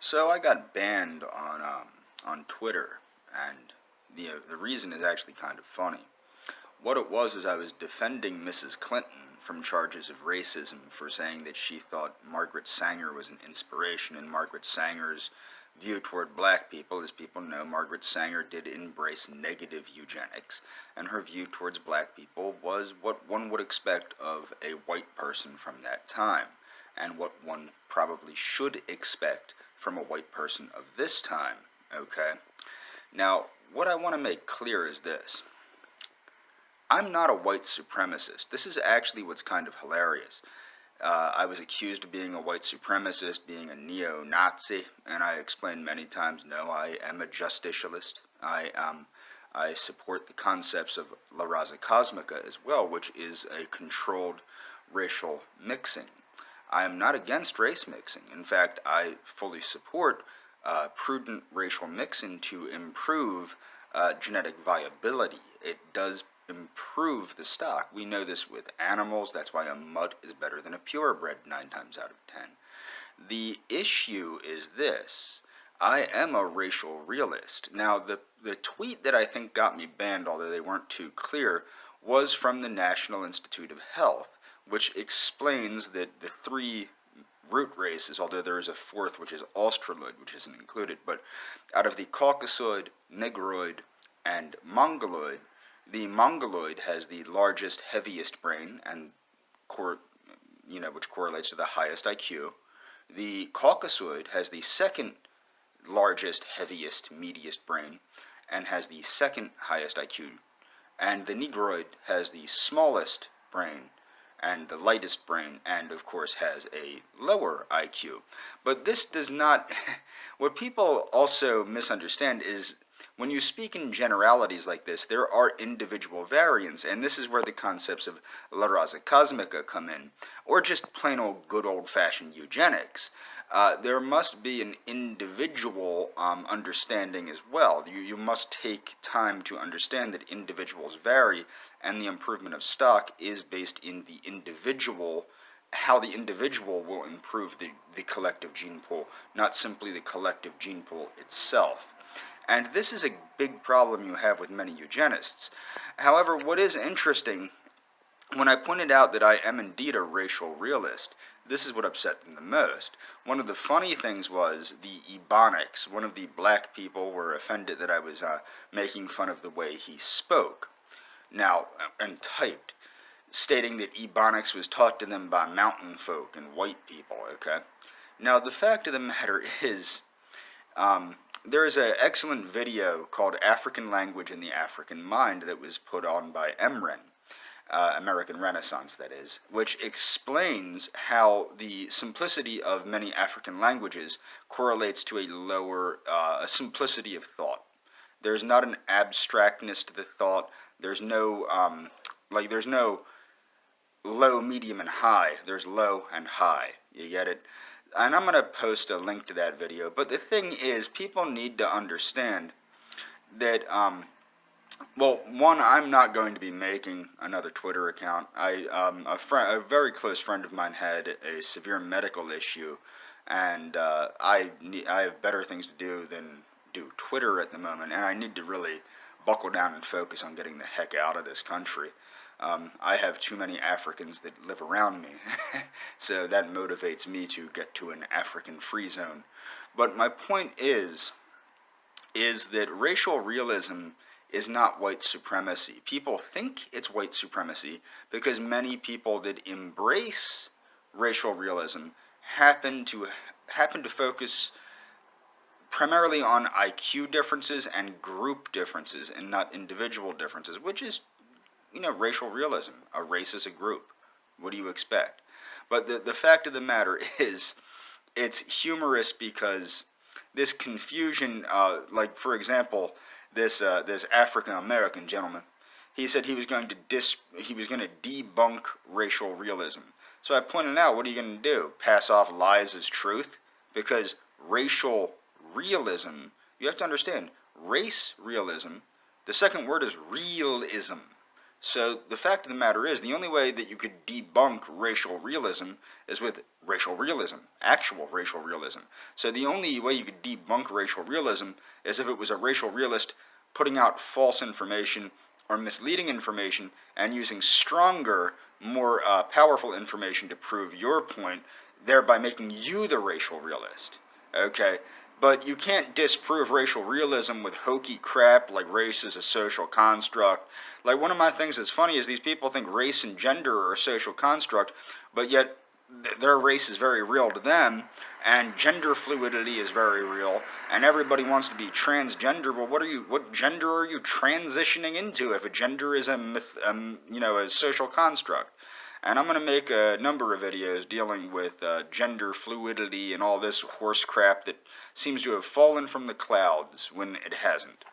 So I got banned on Twitter, and the reason is actually kind of funny. What it was is I was defending Mrs. Clinton from charges of racism for saying that she thought Margaret Sanger was an inspiration, and Margaret Sanger's view toward black people. As people know, Margaret Sanger did embrace negative eugenics, and her view towards black people was what one would expect of a white person from that time, and what one probably should expect from a white person of this time, okay? Now, what I want to make clear is this. I'm not a white supremacist. This is actually what's kind of hilarious. I was accused of being a white supremacist, being a neo-Nazi, and I explained many times, no, I am a justicialist. I support the concepts of La Raza Cosmica as well, which is a controlled racial mixing. I am not against race mixing. In fact, I fully support prudent racial mixing to improve genetic viability. It does improve the stock. We know this with animals. That's why a mutt is better than a purebred 9 times out of 10. The issue is this. I am a racial realist. Now, the tweet that I think got me banned, although they weren't too clear, was from the National Institute of Health, which explains that the 3 root races, although there is a 4th, which is Australoid, which isn't included, but out of the Caucasoid, Negroid, and Mongoloid, the Mongoloid has the largest, heaviest brain, and which correlates to the highest IQ. The Caucasoid has the 2nd largest, heaviest, meatiest brain, and has the 2nd highest IQ. And the Negroid has the smallest brain and the lightest brain, and of course has a lower IQ. But this does not, what people also misunderstand is when you speak in generalities like this, there are individual variants, and this is where the concepts of La Raza Cosmica come in, or just plain old good old-fashioned eugenics. There must be an individual understanding as well. You must take time to understand that individuals vary, and the improvement of stock is based in the individual, how the individual will improve the collective gene pool, not simply the collective gene pool itself. And this is a big problem you have with many eugenists. However, what is interesting, when I pointed out that I am indeed a racial realist, this is what upset them the most. One of the funny things was the Ebonics. One of the black people were offended that I was making fun of the way he spoke. Now, and typed, stating that Ebonics was taught to them by mountain folk and white people, okay? Now, the fact of the matter is, there is an excellent video called African Language and the African Mind that was put on by MREN. American Renaissance, that is, which explains how the simplicity of many African languages correlates to a lower a simplicity of thought. There's not an abstractness to the thought. There's no there's no low, medium, and high. There's low and high. You get it? And I'm going to post a link to that video. But the thing is, people need to understand that well, one, I'm not going to be making another Twitter account. A very close friend of mine had a severe medical issue, and I have better things to do than do Twitter at the moment, and I need to really buckle down and focus on getting the heck out of this country. I have too many Africans that live around me, so that motivates me to get to an African-free zone. But my point is that racial realism is not white supremacy. People think it's white supremacy because many people that embrace racial realism happen to focus primarily on IQ differences and group differences and not individual differences, which is, racial realism. A race is a group. What do you expect? But the fact of the matter is, it's humorous because this confusion, like for example, this African American gentleman, he said he was going to debunk racial realism. So I pointed out, what are you going to do? Pass off lies as truth? Because racial realism, you have to understand, race realism, the second word is realism. So the fact of the matter is, the only way that you could debunk racial realism is with racial realism, actual racial realism. So the only way you could debunk racial realism is if it was a racial realist putting out false information or misleading information and using stronger, more powerful information to prove your point, thereby making you the racial realist. Okay? But you can't disprove racial realism with hokey crap like race is a social construct. Like, one of my things that's funny is these people think race and gender are a social construct, but yet their race is very real to them, and gender fluidity is very real, and everybody wants to be transgender. Well, what gender are you transitioning into if a gender is a social construct? And I'm going to make a number of videos dealing with gender fluidity and all this horse crap that seems to have fallen from the clouds when it hasn't.